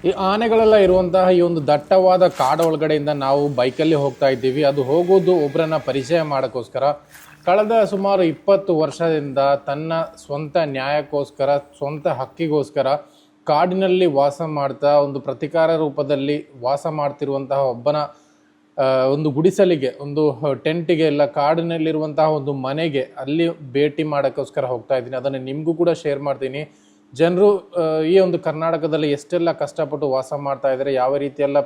ಈ ಆನೆಗಳೆಲ್ಲ ಇರುವಂತಹ ಈ ಒಂದು ದಟ್ಟವಾದ ಕಾಡು ಒಳಗಡೆಯಿಂದ ನಾವು ಬೈಕಲ್ಲಿ ಹೋಗ್ತಾ ಇದ್ದೀವಿ. ಅದು ಹೋಗೋದು ಒಬ್ಬರನ್ನ ಪರಿಚಯ ಮಾಡೋಕ್ಕೋಸ್ಕರ. ಕಳೆದ ಸುಮಾರು 20 ವರ್ಷದಿಂದ ತನ್ನ ಸ್ವಂತ ನ್ಯಾಯಕ್ಕೋಸ್ಕರ, ಸ್ವಂತ ಹಕ್ಕಿಗೋಸ್ಕರ ಕಾಡಿನಲ್ಲಿ ವಾಸ ಮಾಡ್ತಾ ಒಂದು ಪ್ರತಿಕಾರ ರೂಪದಲ್ಲಿ ವಾಸ ಮಾಡ್ತಿರುವಂತಹ ಒಬ್ಬನ ಒಂದು ಗುಡಿಸಲಿಗೆ, ಒಂದು ಟೆಂಟಿಗೆ, ಇಲ್ಲ ಕಾಡಿನಲ್ಲಿರುವಂತಹ ಒಂದು ಮನೆಗೆ ಅಲ್ಲಿ ಭೇಟಿ ಮಾಡೋಕ್ಕೋಸ್ಕರ ಹೋಗ್ತಾ ಇದ್ದೀನಿ. ಅದನ್ನು ನಿಮಗೂ ಕೂಡ ಶೇರ್ ಮಾಡ್ತೀನಿ. ಜನರು ಈ ಒಂದು ಕರ್ನಾಟಕದಲ್ಲಿ ಎಷ್ಟೆಲ್ಲ ಕಷ್ಟಪಟ್ಟು ವಾಸ ಮಾಡ್ತಾ ಇದ್ದಾರೆ, ಯಾವ ರೀತಿಯೆಲ್ಲ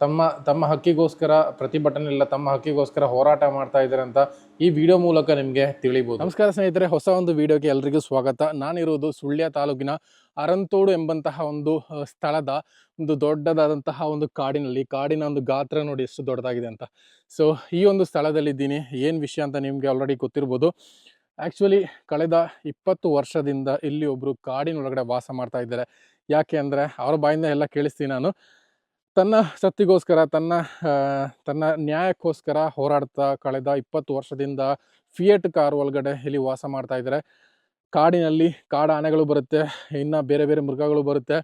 ತಮ್ಮ ತಮ್ಮ ಹಕ್ಕಿಗೋಸ್ಕರ ಪ್ರತಿಭಟನೆ ಇಲ್ಲ, ತಮ್ಮ ಹಕ್ಕಿಗೋಸ್ಕರ ಹೋರಾಟ ಮಾಡ್ತಾ ಇದ್ದಾರೆ ಅಂತ ಈ ವಿಡಿಯೋ ಮೂಲಕ ನಿಮಗೆ ತಿಳಿಬಹುದು. ನಮಸ್ಕಾರ ಸ್ನೇಹಿತರೆ, ಹೊಸ ಒಂದು ವಿಡಿಯೋಗೆ ಎಲ್ರಿಗೂ ಸ್ವಾಗತ. ನಾನಿರೋದು ಸುಳ್ಯ ತಾಲೂಕಿನ ಅರಂತೋಡು ಎಂಬಂತಹ ಒಂದು ಸ್ಥಳದ ಒಂದು ದೊಡ್ಡದಾದಂತಹ ಒಂದು ಕಾಡಿನ ಒಂದು ಗಾತ್ರ ನೋಡಿ ಎಷ್ಟು ದೊಡ್ಡದಾಗಿದೆ ಅಂತ. ಸೊ ಈ ಒಂದು ಸ್ಥಳದಲ್ಲಿದ್ದೀನಿ. ಏನು ವಿಷಯ ಅಂತ ನಿಮಗೆ ಆಲ್ರೆಡಿ ಗೊತ್ತಿರ್ಬೋದು. ಆ್ಯಕ್ಚುಲಿ ಕಳೆದ 20 ವರ್ಷದಿಂದ ಇಲ್ಲಿ ಒಬ್ಬರು ಕಾಡಿನೊಳಗಡೆ ವಾಸ ಮಾಡ್ತಾ ಇದ್ದಾರೆ. ಯಾಕೆ ಅಂದರೆ ಅವರ ಬಾಯಿಂದ ಎಲ್ಲ ಕೇಳಿಸ್ತೀನಿ ನಾನು. ತನ್ನ ಸತ್ತಿಗೋಸ್ಕರ, ತನ್ನ ನ್ಯಾಯಕ್ಕೋಸ್ಕರ ಹೋರಾಡ್ತಾ ಕಳೆದ 20 ವರ್ಷದಿಂದ ಫಿಯಟ್ ಕಾರ್ ಒಳಗಡೆ ಇಲ್ಲಿ ವಾಸ ಮಾಡ್ತಾ ಇದ್ದಾರೆ. ಕಾಡಿನಲ್ಲಿ ಕಾಡು ಆನೆಗಳು ಬರುತ್ತೆ, ಇನ್ನು ಬೇರೆ ಬೇರೆ ಮೃಗಗಳು ಬರುತ್ತೆ.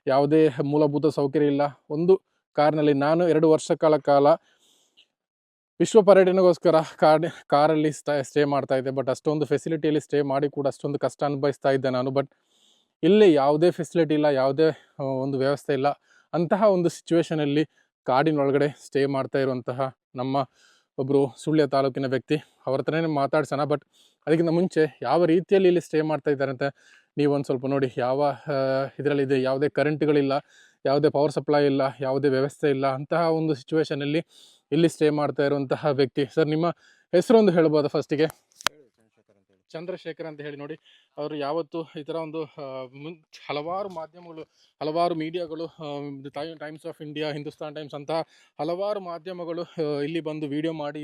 ಯಾವುದೇ ಮೂಲಭೂತ ಸೌಕರ್ಯ ಇಲ್ಲ. ಒಂದು ಕಾರ್ನಲ್ಲಿ ನಾನು 2 ವರ್ಷಗಳ ಕಾಲ ವಿಶ್ವ ಪರ್ಯಟನೆಗೋಸ್ಕರ ಕಾರಲ್ಲಿ ಸ್ಟೇ ಮಾಡ್ತಾ ಇದ್ದೆ. ಬಟ್ ಅಷ್ಟೊಂದು ಫೆಸಿಲಿಟಿಯಲ್ಲಿ ಸ್ಟೇ ಮಾಡಿ ಕೂಡ ಅಷ್ಟೊಂದು ಕಷ್ಟ ಅನುಭವಿಸ್ತಾ ಇದ್ದೆ ನಾನು. ಬಟ್ ಇಲ್ಲಿ ಯಾವುದೇ ಫೆಸಿಲಿಟಿ ಇಲ್ಲ, ಯಾವುದೇ ಒಂದು ವ್ಯವಸ್ಥೆ ಇಲ್ಲ. ಅಂತಹ ಒಂದು ಸಿಚುವೇಶನಲ್ಲಿ ಕಾಡಿನೊಳಗಡೆ ಸ್ಟೇ ಮಾಡ್ತಾ ಇರುವಂತಹ ನಮ್ಮ ಒಬ್ಬರು ಸುಳ್ಯ ತಾಲೂಕಿನ ವ್ಯಕ್ತಿ, ಅವ್ರ ಹತ್ರನೇ ಮಾತಾಡ್ಸೋಣ. ಬಟ್ ಅದಕ್ಕಿಂತ ಮುಂಚೆ ಯಾವ ರೀತಿಯಲ್ಲಿ ಇಲ್ಲಿ ಸ್ಟೇ ಮಾಡ್ತಾ ಇದ್ದಾರೆ ಅಂತ ನೀವೊಂದು ಸ್ವಲ್ಪ ನೋಡಿ. ಯಾವ ಇದರಲ್ಲಿದೆ, ಯಾವುದೇ ಕರೆಂಟ್ಗಳಿಲ್ಲ, ಯಾವುದೇ ಪವರ್ ಸಪ್ಲೈ ಇಲ್ಲ, ಯಾವುದೇ ವ್ಯವಸ್ಥೆ ಇಲ್ಲ. ಅಂತಹ ಒಂದು ಸಿಚುವೇಶನಲ್ಲಿ ಇಲ್ಲಿ ಸ್ಟೇ ಮಾಡ್ತಾ ಇರುವಂತಹ ವ್ಯಕ್ತಿ. ಸರ್, ನಿಮ್ಮ ಹೆಸರೊಂದು ಹೇಳ್ಬೋದಾ ಫಸ್ಟಿಗೆ? ಚಂದ್ರಶೇಖರ್ ಅಂತ ಹೇಳಿ. ನೋಡಿ, ಅವರು ಯಾವತ್ತು ಈ ಥರ ಒಂದು ಹಲವಾರು ಮಾಧ್ಯಮಗಳು, ಹಲವಾರು ಮೀಡಿಯಾಗಳು, Times of India, Hindustan Times ಅಂತಹ ಹಲವಾರು ಮಾಧ್ಯಮಗಳು ಇಲ್ಲಿ ಬಂದು ವಿಡಿಯೋ ಮಾಡಿ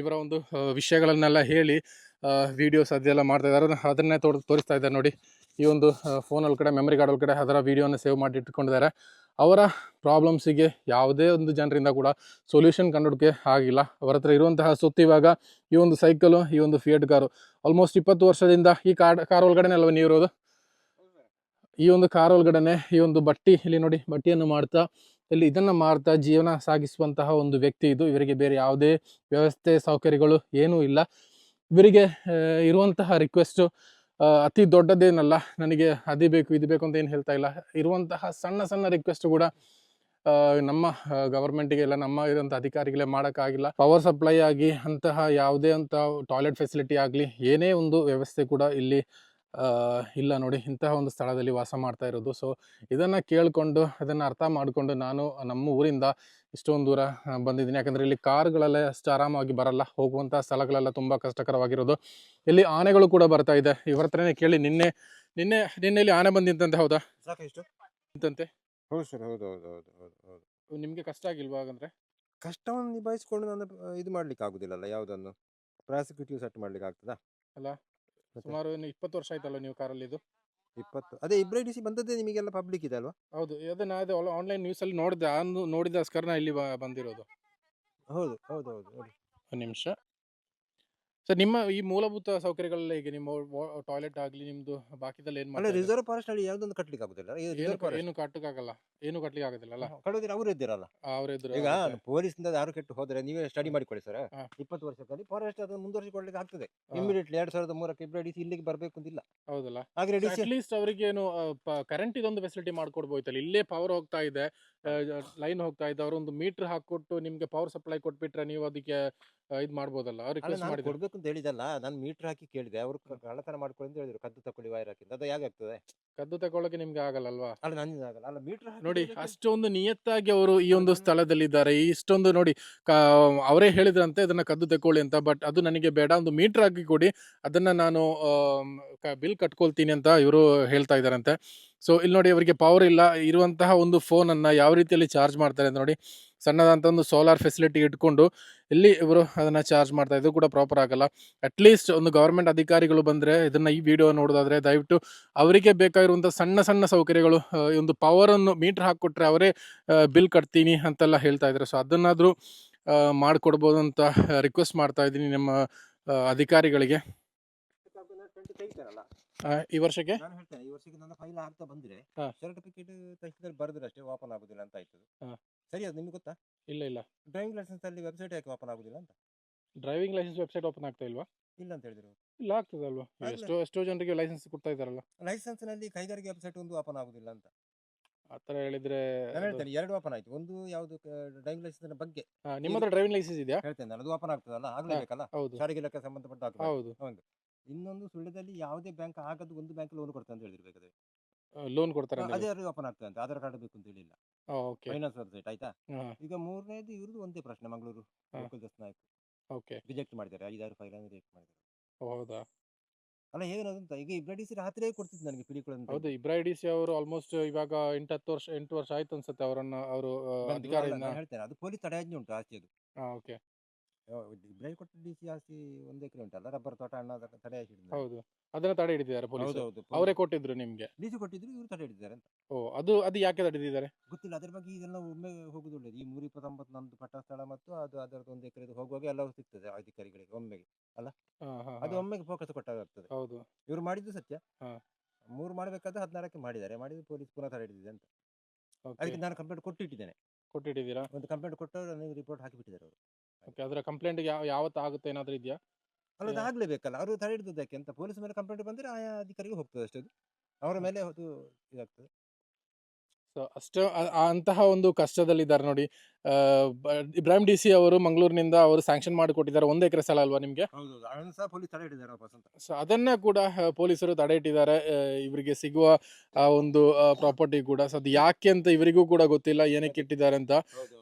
ಇವರ ಒಂದು ವಿಷಯಗಳನ್ನೆಲ್ಲ ಹೇಳಿ ವಿಡಿಯೋಸ್ ಅದೆಲ್ಲ ಮಾಡ್ತಾ ಇದ್ದಾರೆ. ಅದನ್ನೇ ತೋರಿಸ್ತಾ ಇದ್ದಾರೆ ನೋಡಿ. ಈ ಒಂದು ಫೋನ್ ಒಳಗಡೆ, ಮೆಮರಿ ಕಾರ್ಡ್ ಒಳಗಡೆ ಅದರ ವಿಡಿಯೋನ ಸೇವ್ ಮಾಡಿ ಇಟ್ಕೊಂಡಿದ್ದಾರೆ. ಅವರ ಪ್ರಾಬ್ಲಮ್ಸಿಗೆ ಯಾವುದೇ ಒಂದು ಜನರಿಂದ ಕೂಡ ಸೊಲ್ಯೂಷನ್ ಕಂಡುಹಿಡಿಕೆ ಆಗಿಲ್ಲ. ಅವರ ಹತ್ರ ಇರುವಂತಹ ಸೊತ್ತು ಇವಾಗ ಈ ಒಂದು ಸೈಕಲು, ಈ ಒಂದು ಫಿಯಟ್ ಕಾರು. ಆಲ್ಮೋಸ್ಟ್ 20 ವರ್ಷದಿಂದ ಈ ಕಾರ್ ಒಳಗಡೆನೇ ಅಲ್ವ ನೀವು ಇರೋದು? ಈ ಒಂದು ಕಾರ್ ಒಳಗಡೆನೆ ಈ ಒಂದು ಬಟ್ಟಿ, ಇಲ್ಲಿ ನೋಡಿ, ಬಟ್ಟಿಯನ್ನು ಮಾಡ್ತಾ ಇಲ್ಲಿ ಇದನ್ನು ಮಾರ್ತಾ ಜೀವನ ಸಾಗಿಸುವಂತಹ ಒಂದು ವ್ಯಕ್ತಿ ಇದು. ಇವರಿಗೆ ಬೇರೆ ಯಾವುದೇ ವ್ಯವಸ್ಥೆ ಸೌಕರ್ಯಗಳು ಏನೂ ಇಲ್ಲ. ಇವರಿಗೆ ಇರುವಂತಹ ರಿಕ್ವೆಸ್ಟು ಅತಿ ದೊಡ್ಡದೇನಲ್ಲ, ನನಗೆ ಅದು ಬೇಕು ಇದು ಬೇಕು ಅಂತ ಏನು ಹೇಳ್ತಾ ಇಲ್ಲ. ಇರುವಂತಹ ಸಣ್ಣ ಸಣ್ಣ ರಿಕ್ವೆಸ್ಟ್ ಕೂಡ ನಮ್ಮ ಗವರ್ಮೆಂಟಿಗೆ ಇಲ್ಲ, ನಮ್ಮ ಇರೋಂಥ ಅಧಿಕಾರಿಗಳೇ ಮಾಡೋಕ್ಕಾಗಿಲ್ಲ. ಪವರ್ ಸಪ್ಲೈ ಆಗಿ ಅಂತಹ ಯಾವುದೇ ಅಂತ ಟಾಯ್ಲೆಟ್ ಫೆಸಿಲಿಟಿ ಆಗಲಿ, ಏನೇ ಒಂದು ವ್ಯವಸ್ಥೆ ಕೂಡ ಇಲ್ಲಿ ಇಲ್ಲ ನೋಡಿ. ಇಂತಹ ಒಂದು ಸ್ಥಳದಲ್ಲಿ ವಾಸ ಮಾಡ್ತಾ ಇರೋದು. ಸೊ ಇದನ್ನು ಕೇಳಿಕೊಂಡು, ಇದನ್ನು ಅರ್ಥ ಮಾಡಿಕೊಂಡು ನಾನು ನಮ್ಮ ಊರಿಂದ ಇಷ್ಟೊಂದು ದೂರ ಬಂದಿದ್ದೀನಿ. ಯಾಕಂದರೆ ಇಲ್ಲಿ ಕಾರ್ಗಳಲ್ಲೇ ಅಷ್ಟು ಆರಾಮಾಗಿ ಬರಲ್ಲ, ಹೋಗುವಂಥ ಸ್ಥಳಗಳೆಲ್ಲ ತುಂಬ ಕಷ್ಟಕರವಾಗಿರೋದು. ಇಲ್ಲಿ ಆನೆಗಳು ಕೂಡ ಬರ್ತಾ ಇದೆ. ಇವರ ಹತ್ರನೇ ಕೇಳಿ, ನಿನ್ನೆ ಇಲ್ಲಿ ಆನೆ ಬಂದಿಂತಂತೆ, ಹೌದಾ? ಸಾಕಷ್ಟು ಇಂತಂತೆ. ಹೌದು ಸರ್, ಹೌದು ಹೌದು ಹೌದು ಹೌದು ಹೌದು. ನಿಮಗೆ ಕಷ್ಟ ಆಗಿಲ್ವಾ ಹಾಗಂದ್ರೆ? ಕಷ್ಟವನ್ನು ನಿಭಾಯಿಸ್ಕೊಂಡು ನಾನು ಇದು ಮಾಡ್ಲಿಕ್ಕೆ ಆಗುದಿಲ್ಲಲ್ಲ, ಯಾವುದನ್ನು ಪ್ರಾಸಿಕ್ಯೂಟಿವ್ ಸೆಟ್ ಮಾಡ್ಲಿಕ್ಕೆ ಆಗ್ತದಾ? ಅಲ್ಲ, ಮತ್ತೆ ಸುಮಾರು 20 ವರ್ಷ ಆಯ್ತಲ್ಲ ನೀವು ಕಾರಲ್ಲಿ ಇದು? 20 ಅದೇ ಇಬ್ರೈಡಿಸಿ ಬಂದದ್ದೇ ನಿಮಗೆಲ್ಲ ಪಬ್ಲಿಕ್ ಇದೆ ಅಲ್ವಾ? ಹೌದು, ಅದನ್ನ ಅದೇ ಆನ್ಲೈನ್ ನ್ಯೂಸಲ್ಲಿ ನೋಡಿದೆ. ನೋಡಿದಸ್ಕರ ನಾ ಇಲ್ಲಿ ಬಂದಿರೋದು. ಹೌದು ಹೌದು ಹೌದು ಹೌದು. ಒಂದು ನಿಮಿಷ ಸರ್, ನಿಮ್ಮ ಈ ಮೂಲಭೂತ ಸೌಕರ್ಯಗಳೆಲ್ಲ ಈಗ ನಿಮ್ಮ ಟಾಯ್ಲೆಟ್ ಆಗಲಿ, ನಿಮ್ದು ಬಾಕಿದಲ್ಲಿ ಏನು ಅಲ್ಲ, ಮಾಡ್ತಾ ಇದ್ದಾರೆ? ರಿಸರ್ವ್ ಫಾರೆಸ್ಟ್ ಅಲ್ಲಿ ಯಾವುದೊಂದು ಕಟ್ಲಿಕ್ಕೆ ಆಗುದಿಲ್ಲ. ಏನು ಕಟ್ಟಕ್ಕಾಗಲ್ಲ, ಏನು ಕಟ್ಲಿಕ್ಕೆ ಆಗೋದಿಲ್ಲ. ಕಳೆದ್ರೆ ಅವರು ಇದ್ದೀರಲ್ಲ. ಅವ್ರ ಎದುರು ಈಗ ಪೊಲೀಸ್ ಯಾರು ಕೆಟ್ಟು ಹೋದ್ರೆ ನೀವೇ ಸ್ಟಡಿ ಮಾಡಿಕೊಳ್ಳಿ ಸರ್. ಹಾ. 20 ವರ್ಷದಲ್ಲಿ ಫಾರೆಸ್ಟ್ ಅದನ್ನು ಮುಂದುವರಿಸಿಕೊಳ್ಳಿಕ್ಕೆ ಆಗ್ತದೆ. ಇಮಿಡಿಯೇಟ್ಲಿ 2003 ಇಬ್ರೈಡಿಸಿ ಇಲ್ಲಿಗೆ ಬರಬೇಕು ಅಂತಿಲ್ಲ. ಹೌದಲ್ಲ? ಹಾಗೆ ಅಟ್ಲೀಸ್ಟ್ ಅವರಿಗೆ ಏನು ಕರೆಂಟ್ ಇದೊಂದು ಫೆಸಿಲಿಟಿ ಮಾಡ್ಕೊಡ್ಬೋಯ್ತಲ್ಲ. ಇಲ್ಲೇ ಪವರ್ ಹೋಗ್ತಾ ಇದೆ, ಲೈನ್ ಹೋಗ್ತಾ ಇದೆ, ಅವರೊಂದು ಮೀಟರ್ ಹಾಕೊಟ್ಟು ನಿಮ್ಗೆ ಪವರ್ ಸಪ್ಲೈ ಕೊಟ್ಬಿಟ್ರೆ ನೀವು ಅದಕ್ಕೆ ಇದು ಮಾಡ್ಬೋದಲ್ಲ. ರಿಕ್ವೆಸ್ಟ್ ಮಾಡಿ ಕೊಡ್ಬೇಕು ಅಂತ ಹೇಳಿದಲ್ಲ, ನಾನು ಮೀಟರ್ ಹಾಕಿ ಕೇಳಿದೆ. ಅವರು ಕಳ್ಳತನ ಮಾಡ್ಕೊಳ್ಳಿ ಅಂತ ಹೇಳಿದ್ರು, ಕದ್ದು ತಕೊಳ್ಳಿ ವೈರ್ ಹಾಕಿ. ಅದು ಹೇಗೆ ಆಗ್ತದೆ? ಕದ್ದು ತಗೊಳ್ಳೋಕೆ ನಿಮ್ಗೆ ಆಗಲ್ಲ ಅಲ್ವಾ? ಅಲ್ಲ, ನನ್ನಿಂದ ಆಗಲ್ಲ. ಅಲ್ಲ, ಮೀಟರ್ ನೋಡಿ, ಅಷ್ಟೊಂದು ನಿಯತ್ತಾಗಿ ಅವರು ಈ ಒಂದು ಸ್ಥಳದಲ್ಲಿದ್ದಾರೆ. ಇಷ್ಟೊಂದು ನೋಡಿ, ಅವರೇ ಹೇಳಿದ್ರಂತೆ ಇದನ್ನ ಕದ್ದು ತಕೊಳ್ಳಿ ಅಂತ. ಬಟ್ ಅದು ನನಗೆ ಬೇಡ, ಒಂದು ಮೀಟರ್ ಹಾಕಿ ಕೊಡಿ, ಅದನ್ನ ನಾನು ಬಿಲ್ ಕಟ್ಕೊಳ್ತೀನಿ ಅಂತ ಇವರು ಹೇಳ್ತಾ ಇದ್ದಾರಂತೆ. ಸೊ ಇಲ್ಲಿ ನೋಡಿ, ಅವರಿಗೆ ಪವರ್ ಇಲ್ಲ. ಇರುವಂತಹ ಒಂದು ಫೋನನ್ನು ಯಾವ ರೀತಿಯಲ್ಲಿ ಚಾರ್ಜ್ ಮಾಡ್ತಾರೆ ಅಂತ ನೋಡಿ. ಸಣ್ಣದಂತ ಒಂದು ಸೋಲಾರ್ ಫೆಸಿಲಿಟಿ ಇಟ್ಕೊಂಡು ಇಲ್ಲಿ ಇವರು ಅದನ್ನು ಚಾರ್ಜ್ ಮಾಡ್ತಾ ಇದ್ದು ಕೂಡ ಪ್ರಾಪರ್ ಆಗಲ್ಲ. ಅಟ್ಲೀಸ್ಟ್ ಒಂದು ಗೌರ್ಮೆಂಟ್ ಅಧಿಕಾರಿಗಳು ಬಂದರೆ, ಇದನ್ನು ಈ ವಿಡಿಯೋ ನೋಡೋದಾದರೆ ದಯವಿಟ್ಟು ಅವರಿಗೆ ಬೇಕಾಗಿರುವಂಥ ಸಣ್ಣ ಸಣ್ಣ ಸೌಕರ್ಯಗಳು, ಈ ಒಂದು ಪವರನ್ನು ಮೀಟ್ರ್ ಹಾಕಿಕೊಟ್ರೆ ಅವರೇ ಬಿಲ್ ಕಟ್ತೀನಿ ಅಂತೆಲ್ಲ ಹೇಳ್ತಾ ಇದ್ದಾರೆ. ಸೊ ಅದನ್ನಾದರೂ ಮಾಡಿಕೊಡ್ಬೋದು ಅಂತ ರಿಕ್ವೆಸ್ಟ್ ಮಾಡ್ತಾ ಇದ್ದೀನಿ ನಮ್ಮ ಅಧಿಕಾರಿಗಳಿಗೆ. ಈ ವರ್ಷಕ್ಕೆ ನಾನು ಹೇಳ್ತೇನೆ ಈ ವರ್ಷಕ್ಕೆ ನನ್ನ ಫೈಲ್ ಆಗ್ತಾ ಬಂದ್ರೆ ಹಾ. ಸರ್ಟಿಫಿಕೇಟ್ ತಹಶೀಲ್ದಾರ್ ಬರೆದ್ರೆ ಅಷ್ಟೇ ಓಪನ್ ಆಗುದಿಲ್ಲ ಅಂತ ಆಯ್ತು. ಹಾ. ಸರಿ, ಅದು ನಿಮ್ಗೆ ಗೊತ್ತಾ? ಇಲ್ಲ ಇಲ್ಲ ಡ್ರೈವಿಂಗ್ ಲೈಸೆನ್ಸ್ ಅಲ್ಲಿ ವೆಬ್ಸೈಟ್ ಯಾಕೆ ಓಪನ್ ಆಗುದಿಲ್ಲ ಅಂತ? ಡ್ರೈವಿಂಗ್ ಲೈಸೆನ್ಸ್ ವೆಬ್ಸೈಟ್ ಓಪನ್ ಆಗ್ತಾ ಇಲ್ವಾ? ಇಲ್ಲ ಅಂತ ಹೇಳಿದ್ರು. ಇಲ್ಲ ಆಗ್ತದಲ್ವಾ, ಆಗ್ಲೇ. ಎಷ್ಟೋ ಜನರಿಗೆ ಲೈಸೆನ್ಸ್ ಕೊಡ್ತಾ ಇದ್ದಾರಲ್ಲ. ಲೈಸೆನ್ಸ್ ನಲ್ಲಿ ಕೈಗಾರಿಕೆ ವೆಬ್ಸೈಟ್ ಒಂದು ಓಪನ್ ಆಗುದಿಲ್ಲ ಅಂತ ಆ ಥರ ಹೇಳಿದ್ರೆ ನಾನು ಹೇಳ್ತೇನೆ. ಎರಡು ಓಪನ್ ಆಯ್ತು. ಒಂದು ಯಾವುದು ಡ್ರೈವಿಂಗ್ ಲೈಸೆನ್ಸ್ ಬಗ್ಗೆ ನಿಮ್ಮ ಹತ್ರ ಡ್ರೈವಿಂಗ್ ಲೈಸೆನ್ಸ್ ಇದೆಯಾ? ಹೇಳ್ತೇನೆ ನಾನು, ಅದು ಓಪನ್ ಆಗ್ತದಲ್ಲ, ಆಗ್ಲೇಬೇಕಲ್ಲ, ಹೌದು ಸಾರಿಗೆ ಇಲಾಖೆ ಸಂಬಂಧಪಟ್ಟ document. ಹೌದು. ಒಂದು ಇನ್ನೊಂದು ಸುಳ್ಯದಲ್ಲಿ ಯಾವುದೇ ಬ್ಯಾಂಕ್ ಆಗದು ಒಂದು ಬ್ಯಾಂಕ್ ಲೋನ್ ಕೊಡ್ತಾ ಅಂತ ಹೇಳಿರ್ಬೇಕಾದ್ರೆ ಲೋನ್ ಕೊಡ್ತಾರೆ ಅದೇ ಓಪನ್ ಆಗ್ತದೆ ಅಂತ, ಆಧಾರ್ ಕಾರ್ಡ್ ಬೇಕು ಅಂತ ಹೇಳಿಲ್ಲ, ಓಕೆ ಫೈನಾನ್ಸ್ ವೆಬ್ಸೈಟ್ ಆಯ್ತಾ. ಈಗ ಮೂರನೇದು ಇವ್ರದ್ದು ಒಂದೇ ಪ್ರಶ್ನೆ, ಮಂಗಳೂರು ಗೋಕುಲ್ ದಾಸ್ ನಾಯಕ್ ಓಕೆ ರಿಜೆಕ್ಟ್ ಮಾಡಿದ್ದಾರೆ, 5-6 ಫೈಲ್ ರಿಜೆಕ್ಟ್ ಮಾಡಿದ್ದಾರೆ. ಹೌದಾ? ಅಲ್ಲ ಏನಂತ ಈಗ ಇಬ್ರಡಿಸಿ ರಾತ್ರಿ ಕೊಡ್ತಿದ್ದು ನನಗೆ ಪಿಡಿಕೊಳ ಅಂತ. ಹೌದು, ಇಬ್ರಾಹಿಂ ಡಿ ಸಿ ಅವರು ಆಲ್ಮೋಸ್ಟ್ ಇವಾಗ 8 ವರ್ಷ ಆಯ್ತು ಅನ್ಸುತ್ತೆ ಅವರನ್ನ ಅವರು ಅಧಿಕಾರದಿಂದ. ನಾನು ಹೇಳ್ತೇನೆ, ಅದು ಪೊಲೀಸ್ ತಡೆಯಾಜ್ಞೆ ಉಂಟು ಆಸ್ತಿ ಅದು. ಓಕೆ ಇಬ್ರಾಹಿಂ ಕೊಟ್ಟ ಡಿಸಿ ಆಸ್ತಿ 1 ಎಕರೆ ಉಂಟಲ್ಲ, ರಬ್ಬರ್ ತೋಟ ಅಣ್ಣ ತಡೆ ಹಾಕಿದ್ರು. ಹೌದು, ಅದನ್ನ ತಡೆ ಹಿಡಿದಿದ್ದಾರೆ ಪೊಲೀಸ್. ಹೌದು, ಅವರೇ ಕೊಟ್ಟಿದ್ರು ನಿಮ್ಗೆ? ಡಿಸಿ ಕೊಟ್ಟಿದ್ರು, ಇವರು ತಡೆ ಹಿಡಿದ್ದಾರೆ ಅಂತ. ಅದು ಯಾಕೆ ತಡೆ ಹಿಡಿದಿದ್ದಾರೆ ಗೊತ್ತಿಲ್ಲ. ಅದ್ರ ಬಗ್ಗೆ ಇದೆಲ್ಲ ಒಮ್ಮೆ ಹೋಗುದು ಒಳ್ಳೇದು. ಈ 329 ನಂದು ಪಟ್ಟ ಸ್ಥಳ ಮತ್ತು ಅದು ಅದರದ್ದು 1 ಎಕರೆ ಹೋಗುವಾಗ ಎಲ್ಲವೂ ಸಿಗ್ತದೆ ಅಧಿಕಾರಿಗಳಿಗೆ ಒಮ್ಮೆಗೆ ಅಲ್ಲ. ಅದು ಒಮ್ಮೆಗೆ ಫೋಕಸ್ ಕೊಟ್ಟಾಗ್ತದೆ. ಹೌದು, ಇವರು ಮಾಡಿದ್ದು ಸತ್ಯ. ಹಾ. 3 ಮಾಡಬೇಕಾದ್ರೆ 16ಕ್ಕೆ ಮಾಡಿದ್ದಾರೆ, ಮಾಡಿದ್ದು ಪೊಲೀಸ್ ಪುನಃ ತಡೆ ಹಿಡಿದಿದೆ ಅಂತ. ಓಕೆ ಅದಕ್ಕೆ ನಾನು ಕಂಪ್ಲೇಂಟ್ ಕೊಟ್ಟಿಟ್ಟಿದ್ದೇನೆ. ಕೊಟ್ಟಿಟ್ಟಿದ್ದೀರಾ? ಒಂದು ಕಂಪ್ಲೇಂಟ್ ಕೊಟ್ಟು ನನಗೆ ರಿಪೋರ್ಟ್ ಹಾಕಿಬಿಟ್ಟಿದ್ದಾರೆ ಅವರು. ಓಕೆ, ಅದರ ಕಂಪ್ಲೇಂಟ್ ಯಾವತ್ತು ಆಗುತ್ತೆ ಏನಾದರೂ ಇದೆಯಾ? ಅಲ್ಲ, ಅದು ಆಗ್ಲೇಬೇಕಲ್ಲ, ಅವರು ತಡೆ ಹಿಡಿದಕ್ಕೆ ಅಂತ. ಪೊಲೀಸ್ ಮೇಲೆ ಕಂಪ್ಲೇಂಟ್ ಬಂದರೆ ಆಯಾ ಅಧಿಕಾರಿಗೆ ಹೋಗ್ತದೆ ಅಷ್ಟೇ, ಅದು ಅವರ ಮೇಲೆ ಅದು ಇದಾಗ್ತದೆ. ಸೊ ಅಂತಹ ಒಂದು ಕಷ್ಟದಲ್ಲಿದ್ದಾರೆ ನೋಡಿ. ಇಬ್ರಾಹಿಂ ಡಿ ಸಿ ಅವರು ಮಂಗಳೂರಿನಿಂದ ಅವರು ಸ್ಯಾಂಕ್ಷನ್ ಮಾಡಿ ಕೊಟ್ಟಿದ್ದಾರೆ 1 ಎಕರೆ ಸ್ಥಳ ಅಲ್ವಾ ನಿಮಗೆ? ಹೌದು, ಅದನ್ನು ಸಹ ಪೊಲೀಸ್ ತಡೆ ಹಿಡಿದ್ದಾರೆ ವಾಪಸ್ ಅಂತ. ಸೊ ಅದನ್ನ ಕೂಡ ಪೊಲೀಸರು ತಡೆ ಇಟ್ಟಿದ್ದಾರೆ. ಇವರಿಗೆ ಸಿಗುವ ಒಂದು ಪ್ರಾಪರ್ಟಿ ಕೂಡ. ಸೊ ಅದು ಯಾಕೆ ಅಂತ ಇವರಿಗೂ ಕೂಡ ಗೊತ್ತಿಲ್ಲ, ಏನಕ್ಕೆ ಇಟ್ಟಿದ್ದಾರೆ ಅಂತ.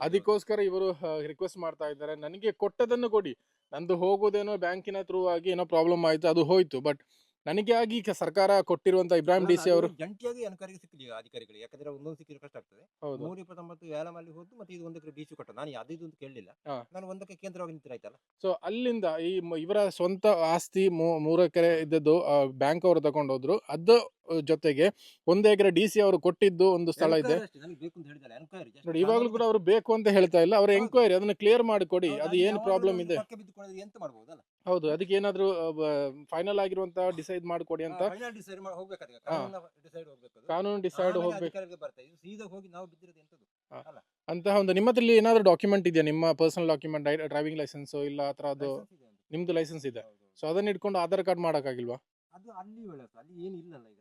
ಅದಕ್ಕೋಸ್ಕರ ಇವರು ರಿಕ್ವೆಸ್ಟ್ ಮಾಡ್ತಾ ಇದ್ದಾರೆ, ನನಗೆ ಕೊಟ್ಟದನ್ನು ಕೊಡಿ. ನಂದು ಹೋಗೋದೇನೋ ಬ್ಯಾಂಕಿನ ಥ್ರೂ ಆಗಿ ಏನೋ ಪ್ರಾಬ್ಲಮ್ ಆಯಿತು, ಅದು ಹೋಯ್ತು. ಬಟ್ ನನಗೆ ಆಗಿ ಸರ್ಕಾರ ಕೊಟ್ಟಿರುವಂತ ಇಬ್ರಾಹಿಂ ಡಿ ಸಿ ಅವರು ಜಂಟಿಯಾಗಿ ಅಧಿಕಾರಿಗೆ ಸಿಕ್ಕಲಿ ಅಧಿಕಾರಿಗಳಿಗೆ, ಯಾಕಂದ್ರೆ ಒಂದೊಂದು ಸಿಕ್ಕಿದ್ರೆ ಕಷ್ಟ ಆಗ್ತದೆ. 329 ವ್ಯಾಲಮಲ್ಲಿ ಹೋದ್ದು ಮತ್ತೆ ಇದು 1 ಎಕರೆ ಡಿಸಿ ಕೊಟ್ಟ. ನಾನು ಯಾವ್ದು ಅಂತ ಕೇಳಲಿಲ್ಲ, ನಾನು 1ಕ್ಕೆ ಕೇಂದ್ರವಾಗಿ ನಿಂತಿರಾಯ್ತಲ್ಲ. ಸೊ ಅಲ್ಲಿಂದ ಇವರ ಸ್ವಂತ ಆಸ್ತಿ 3 ಎಕರೆ ಇದ್ದದ್ದು ಬ್ಯಾಂಕ್ ಅವರು ತಗೊಂಡೋದ್ರು. ಅದು ಜೊತೆಗೆ 1 ಎಕರೆ ಡಿ ಸಿ ಅವರು ಕೊಟ್ಟಿದ್ದು ಒಂದು ಸ್ಥಳ ಇದೆ ನೋಡಿ. ಇವಾಗಲೂ ಕೂಡ ಅವರು ಬೇಕು ಅಂತ ಹೇಳ್ತಾ ಇಲ್ಲ, ಅವ್ರ ಎಂಕ್ವೈರಿ ಅದನ್ನ ಕ್ಲಿಯರ್ ಮಾಡಿಕೊಡಿ, ಅದು ಏನು ಪ್ರಾಬ್ಲಮ್ ಇದೆ. ಎಂತ ಮಾಡಬಹುದಲ್ಲ. ಹೌದು, ಅದಕ್ಕೆ ಏನಾದ್ರು ಫೈನಲ್ ಆಗಿರುವಂತ ಡಿಸೈಡ್ ಮಾಡಿಕೊಡಿ ಅಂತ. ಕಾನೂನು ಡಿಸೈಡ್ ಹೋಗ್ಬೇಕು ಅಂತಹ ಒಂದು. ನಿಮ್ಮ ಹತ್ರ ಏನಾದ್ರು ಡಾಕ್ಯುಮೆಂಟ್ ಇದೆಯಾ, ನಿಮ್ಮ ಪರ್ಸನಲ್ ಡಾಕ್ಯುಮೆಂಟ್, ಡ್ರೈವಿಂಗ್ ಲೈಸೆನ್ಸ್ ಇಲ್ಲ ಆ ಥರ? ಅದು ನಿಮ್ದು ಲೈಸೆನ್ಸ್ ಇದೆ, ಸೊ ಅದನ್ನ ಇಟ್ಕೊಂಡು ಆಧಾರ್ ಕಾರ್ಡ್ ಮಾಡೋಕ್ಕಾಗಿಲ್ವಾ? ಅದು ಅಲ್ಲಿ ಅಲ್ಲಿ ಏನಿಲ್ಲಲ್ಲ ಈಗ.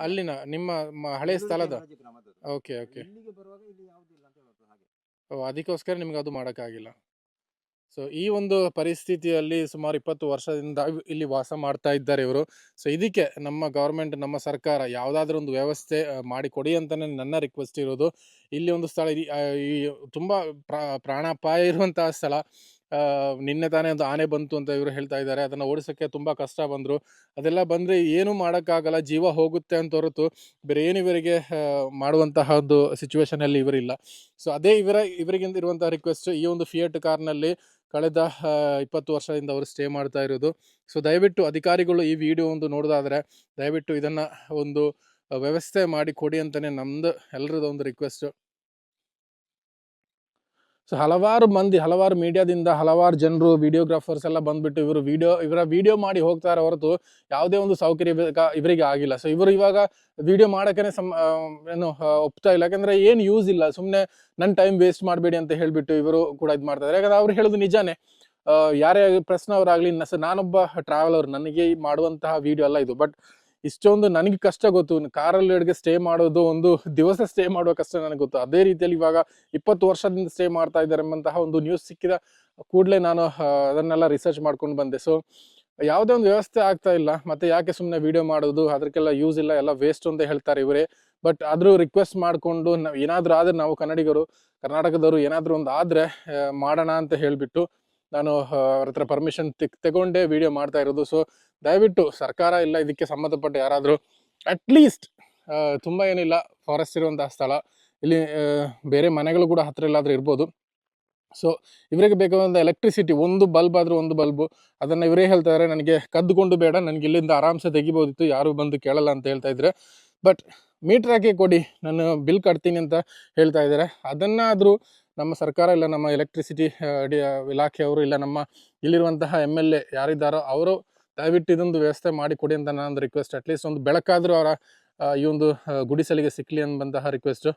ಅಲ್ಲಿನ ನಿಮ್ಮ ಹಳೆ ಸ್ಥಳದ? ಓಕೆ ಓಕೆ, ಅದಕ್ಕೋಸ್ಕರ ನಿಮ್ಗೆ ಅದು ಮಾಡೋಕ್ಕಾಗಿಲ್ಲ. ಸೊ ಈ ಒಂದು ಪರಿಸ್ಥಿತಿಯಲ್ಲಿ ಸುಮಾರು 20 ವರ್ಷದಿಂದ ಇಲ್ಲಿ ವಾಸ ಮಾಡ್ತಾ ಇದ್ದಾರೆ ಇವರು. ಸೊ ಇದಕ್ಕೆ ನಮ್ಮ ಗೌರ್ಮೆಂಟ್, ನಮ್ಮ ಸರ್ಕಾರ ಯಾವುದಾದ್ರೂ ಒಂದು ವ್ಯವಸ್ಥೆ ಮಾಡಿ ಕೊಡಿ ಅಂತಲೇ ನನ್ನ ರಿಕ್ವೆಸ್ಟ್ ಇರೋದು. ಇಲ್ಲಿ ಒಂದು ಸ್ಥಳ ಈ ತುಂಬ ಪ್ರಾಣಾಪಾಯ ಇರುವಂತಹ ಸ್ಥಳ. ನಿನ್ನೆ ತಾನೇ ಒಂದು ಆನೆ ಬಂತು ಅಂತ ಇವರು ಹೇಳ್ತಾ ಇದ್ದಾರೆ. ಅದನ್ನು ಓಡಿಸೋಕ್ಕೆ ತುಂಬ ಕಷ್ಟ ಬಂದರು. ಅದೆಲ್ಲ ಬಂದರೆ ಏನೂ ಮಾಡೋಕ್ಕಾಗಲ್ಲ, ಜೀವ ಹೋಗುತ್ತೆ ಅಂತ ಹೊರತು ಬೇರೆ ಏನು ಇವರಿಗೆ ಮಾಡುವಂತಹ ಒಂದು ಸಿಚುವೇಶನಲ್ಲಿ ಇವರಿಲ್ಲ. ಸೊ ಅದೇ ಇವರಿಗಿಂತ ಇರುವಂಥ ರಿಕ್ವೆಸ್ಟ್. ಈ ಒಂದು ಫಿಯಟ್ ಕಾರ್ನಲ್ಲಿ ಕಳೆದ 20 ವರ್ಷದಿಂದ ಅವರು ಸ್ಟೇ ಮಾಡ್ತಾ ಇರೋದು. ಸೊ ದಯವಿಟ್ಟು ಅಧಿಕಾರಿಗಳು ಈ ವಿಡಿಯೋ ಒಂದು ನೋಡೋದಾದರೆ ದಯವಿಟ್ಟು ಇದನ್ನು ಒಂದು ವ್ಯವಸ್ಥೆ ಮಾಡಿ ಕೊಡಿ ಅಂತಲೇ ನಮ್ಮದು ಎಲ್ಲರದ್ದು ಒಂದು ರಿಕ್ವೆಸ್ಟು. ಸೊ ಹಲವಾರು ಮಂದಿ, ಹಲವಾರು ಮೀಡಿಯಾದಿಂದ ಹಲವಾರು ಜನರು, ವಿಡಿಯೋಗ್ರಾಫರ್ಸ್ ಎಲ್ಲ ಬಂದುಬಿಟ್ಟು ಇವರ ವಿಡಿಯೋ ಮಾಡಿ ಹೋಗ್ತಾರೆ ಹೊರತು ಯಾವುದೇ ಒಂದು ಸೌಕರ್ಯ ಇವರಿಗೆ ಆಗಿಲ್ಲ. ಸೊ ಇವರು ಇವಾಗ ವಿಡಿಯೋ ಮಾಡೋಕ್ಕೇ ಏನು ಒಪ್ತಾ ಇಲ್ಲ, ಯಾಕಂದರೆ ಏನು ಯೂಸ್ ಇಲ್ಲ, ಸುಮ್ಮನೆ ನನ್ನ ಟೈಮ್ ವೇಸ್ಟ್ ಮಾಡಬೇಡಿ ಅಂತ ಹೇಳಿಬಿಟ್ಟು ಇವರು ಕೂಡ ಇದು ಮಾಡ್ತಾರೆ. ಯಾಕಂದರೆ ಅವ್ರು ಹೇಳೋದು ನಿಜಾನೇ. ಯಾರೇ ಪ್ರಶ್ನವರಾಗಲಿ, ನಾನೊಬ್ಬ ಟ್ರಾವೆಲರ್, ನನಗೆ ಮಾಡುವಂತಹ ವಿಡಿಯೋ ಅಲ್ಲ ಇದು. ಬಟ್ ಇಷ್ಟೊಂದು ನನಗೆ ಕಷ್ಟ ಗೊತ್ತು. ಕಾರಲ್ಲಿ ಸ್ಟೇ ಮಾಡೋದು, ಒಂದು ದಿವಸ ಸ್ಟೇ ಮಾಡುವ ಕಷ್ಟ ನನಗೆ ಗೊತ್ತು. ಅದೇ ರೀತಿಯಲ್ಲಿ ಇವಾಗ 20 ವರ್ಷದಿಂದ ಸ್ಟೇ ಮಾಡ್ತಾ ಇದ್ದಾರೆ ಎಂಬಂತಹ ಒಂದು ನ್ಯೂಸ್ ಸಿಕ್ಕಿದ ಕೂಡಲೇ ನಾನು ಅದನ್ನೆಲ್ಲ ರಿಸರ್ಚ್ ಮಾಡ್ಕೊಂಡು ಬಂದೆ. ಸೊ ಯಾವುದೇ ಒಂದು ವ್ಯವಸ್ಥೆ ಆಗ್ತಾ ಇಲ್ಲ, ಮತ್ತೆ ಯಾಕೆ ಸುಮ್ಮನೆ ವಿಡಿಯೋ ಮಾಡೋದು, ಅದಕ್ಕೆಲ್ಲ ಯೂಸ್ ಇಲ್ಲ, ಎಲ್ಲ ವೇಸ್ಟ್ ಅಂತ ಹೇಳ್ತಾರೆ ಇವರೇ. ಬಟ್ ಆದರೂ ರಿಕ್ವೆಸ್ಟ್ ಮಾಡಿಕೊಂಡು ಏನಾದರೂ ಆದರೆ ನಾವು ಕನ್ನಡಿಗರು, ಕರ್ನಾಟಕದವರು ಏನಾದರೂ ಒಂದು ಆದರೆ ಮಾಡೋಣ ಅಂತ ಹೇಳಿಬಿಟ್ಟು ನಾನು ಅವ್ರ ಹತ್ರ ಪರ್ಮಿಷನ್ ತಗೊಂಡೇ ವಿಡಿಯೋ ಮಾಡ್ತಾ ಇರೋದು. ಸೊ ದಯವಿಟ್ಟು ಸರ್ಕಾರ ಇಲ್ಲ, ಇದಕ್ಕೆ ಸಂಬಂಧಪಟ್ಟ ಯಾರಾದರೂ ಅಟ್ಲೀಸ್ಟ್, ತುಂಬ ಏನಿಲ್ಲ, ಫಾರೆಸ್ಟ್ ಇರುವಂತಹ ಸ್ಥಳ, ಇಲ್ಲಿ ಬೇರೆ ಮನೆಗಳು ಕೂಡ ಹತ್ತಿರ ಎಲ್ಲಾದರೂ ಇರ್ಬೋದು. ಸೊ ಇವರಿಗೆ ಬೇಕಾದಂಥ ಎಲೆಕ್ಟ್ರಿಸಿಟಿ, ಒಂದು ಬಲ್ಬ್ ಆದರೂ ಒಂದು ಬಲ್ಬು, ಅದನ್ನು ಇವರೇ ಹೇಳ್ತಾ ಇದ್ದಾರೆ, ನನಗೆ ಕದ್ದುಕೊಂಡು ಬೇಡ, ನನಗೆ ಇಲ್ಲಿಂದ ಆರಾಮ್ಸೆ ತೆಗಿಬೋದಿತ್ತು, ಯಾರು ಬಂದು ಕೇಳಲ್ಲ ಅಂತ ಹೇಳ್ತಾ ಇದ್ದಾರೆ. ಬಟ್ ಮೀಟ್ರ್ ಹಾಕಿ ಕೊಡಿ, ನಾನು ಬಿಲ್ ಕಟ್ತೀನಿ ಅಂತ ಹೇಳ್ತಾ ಇದ್ದಾರೆ. ಅದನ್ನಾದರೂ ನಮ್ಮ ಸರ್ಕಾರ ಇಲ್ಲ, ನಮ್ಮ ಎಲೆಕ್ಟ್ರಿಸಿಟಿ ಇಲಾಖೆಯವರು ಇಲ್ಲ, ನಮ್ಮ ಇಲ್ಲಿರುವಂತಹ MLA ಯಾರಿದ್ದಾರೋ ಅವರು ದಯವಿಟ್ಟು ಇದೊಂದು ವ್ಯವಸ್ಥೆ ಮಾಡಿ ಕೊಡಿ ಅಂತ ನಾನು ರಿಕ್ವೆಸ್ಟ್. ಅಟ್ಲೀಸ್ಟ್ ಒಂದು ಬೆಳಕಾದರೂ ಅವರ ಈ ಒಂದು ಗುಡಿಸಲಿಗೆ ಸಿಕ್ಕಲಿ ಅನ್ನುವಂತಹ ರಿಕ್ವೆಸ್ಟು.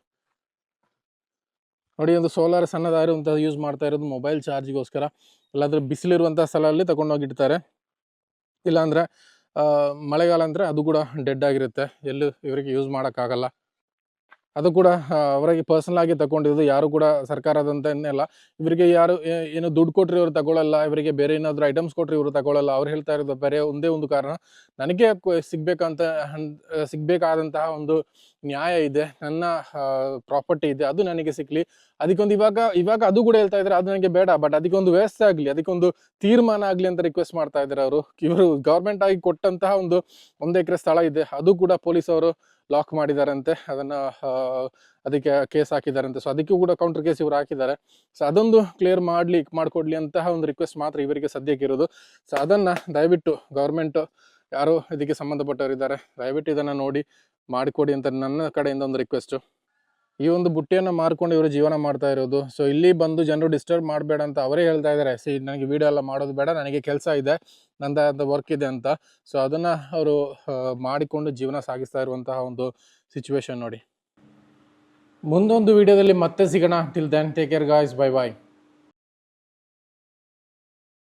ನೋಡಿ, ಒಂದು ಸೋಲಾರ್ ಸಣ್ಣದಾಗಿರುವಂಥ ಯೂಸ್ ಮಾಡ್ತಾ ಇರೋದು ಮೊಬೈಲ್ ಚಾರ್ಜಿಗೋಸ್ಕರ. ಇಲ್ಲಾಂದರೆ ಬಿಸಿಲಿರುವಂಥ ಸ್ಥಳದಲ್ಲಿ ತಗೊಂಡೋಗಿಡ್ತಾರೆ. ಇಲ್ಲಾಂದರೆ ಮಳೆಗಾಲ ಅಂದರೆ ಅದು ಕೂಡ ಡೆಡ್ ಆಗಿರುತ್ತೆ, ಎಲ್ಲೂ ಇವರಿಗೆ ಯೂಸ್ ಮಾಡೋಕ್ಕಾಗಲ್ಲ. ಅದು ಕೂಡ ಅವರಿಗೆ ಪರ್ಸನಲ್ ಆಗಿ ತಗೊಂಡಿದ್ದು, ಯಾರು ಕೂಡ ಸರ್ಕಾರದಂತ ಅನ್ನಲ್ಲ. ಇವರಿಗೆ ಯಾರು ಏನು ದುಡ್ಡು ಕೊಟ್ಟರೆ ಇವರು ತಗೊಳ್ಳಲ್ಲ, ಇವರಿಗೆ ಬೇರೆ ಏನಾದರೂ ಐಟಮ್ಸ್ ಕೊಟ್ಟರೆ ಇವರು ತಗೊಳ್ಳಲ್ಲ. ಅವ್ರು ಹೇಳ್ತಾ ಇರೋದು ಬೇರೆ ಒಂದೇ ಒಂದು ಕಾರಣ, ನನಗೆ ಸಿಗಬೇಕಾದಂತಹ ಒಂದು ನ್ಯಾಯ ಇದೆ, ನನ್ನ ಪ್ರಾಪರ್ಟಿ ಇದೆ, ಅದು ನನಗೆ ಸಿಕ್ಕಲಿ. ಅದಕ್ಕೊಂದು ಇವಾಗ ಅದು ಕೂಡ ಹೇಳ್ತಾ ಇದ್ದಾರೆ, ಅದು ನನಗೆ ಬೇಡ, ಬಟ್ ಅದಕ್ಕೊಂದು ವ್ಯವಸ್ಥೆ ಆಗಲಿ, ಅದಕ್ಕೊಂದು ತೀರ್ಮಾನ ಆಗಲಿ ಅಂತ ರಿಕ್ವೆಸ್ಟ್ ಮಾಡ್ತಾ ಇದ್ದಾರೆ ಅವರು. ಇವರು ಗೌರ್ಮೆಂಟ್ ಆಗಿ ಕೊಟ್ಟಂತಹ ಒಂದು 1 ಎಕರೆ ಸ್ಥಳ ಇದೆ, ಅದು ಕೂಡ ಪೊಲೀಸ್ ಅವರು ಲಾಕ್ ಮಾಡಿದಾರಂತೆ, ಅದಕ್ಕೆ ಕೇಸ್ ಹಾಕಿದಾರಂತೆ. ಸೊ ಅದಕ್ಕೂ ಕೂಡ ಕೌಂಟರ್ ಕೇಸ್ ಇವರು ಹಾಕಿದ್ದಾರೆ. ಸೊ ಅದೊಂದು ಕ್ಲಿಯರ್ ಮಾಡಿಕೊಡ್ಲಿ ಅಂತಹ ಒಂದು ರಿಕ್ವೆಸ್ಟ್ ಮಾತ್ರ ಇವರಿಗೆ ಸದ್ಯಕ್ಕೆ ಇರೋದು. ಸೊ ಅದನ್ನು ದಯವಿಟ್ಟು ಗೌರ್ಮೆಂಟ್ ಯಾರು ಇದಕ್ಕೆ ಸಂಬಂಧಪಟ್ಟವರಿದ್ದಾರೆ, ದಯವಿಟ್ಟು ಇದನ್ನು ನೋಡಿ ಮಾಡಿಕೊಡಿ ಅಂತ ನನ್ನ ಕಡೆಯಿಂದ ಒಂದು ರಿಕ್ವೆಸ್ಟು. ಈ ಒಂದು ಬುಟ್ಟಿಯನ್ನು ಮಾರ್ಕೊಂಡು ಇವರು ಜೀವನ ಮಾಡ್ತಾ ಇರೋದು. ಸೊ ಇಲ್ಲಿ ಬಂದು ಜನರು ಡಿಸ್ಟರ್ಬ್ ಮಾಡಬೇಡ ಅಂತ ಅವರೇ ಹೇಳ್ತಾ ಇದ್ದಾರೆ. ನನಗೆ ವಿಡಿಯೋ ಎಲ್ಲ ಮಾಡೋದು ಬೇಡ, ನನಗೆ ಕೆಲಸ ಇದೆ, ನಂದು ವರ್ಕ್ ಇದೆ ಅಂತ. ಸೊ ಅದನ್ನು ಅವರು ಮಾಡಿಕೊಂಡು ಜೀವನ ಸಾಗಿಸ್ತಾ ಇರುವಂತಹ ಒಂದು ಸಿಚುವೇಶನ್ ನೋಡಿ. ಮುಂದೊಂದು ವಿಡಿಯೋದಲ್ಲಿ ಮತ್ತೆ ಸಿಗೋಣ. Till then take care guys, bye ಬಾಯ್.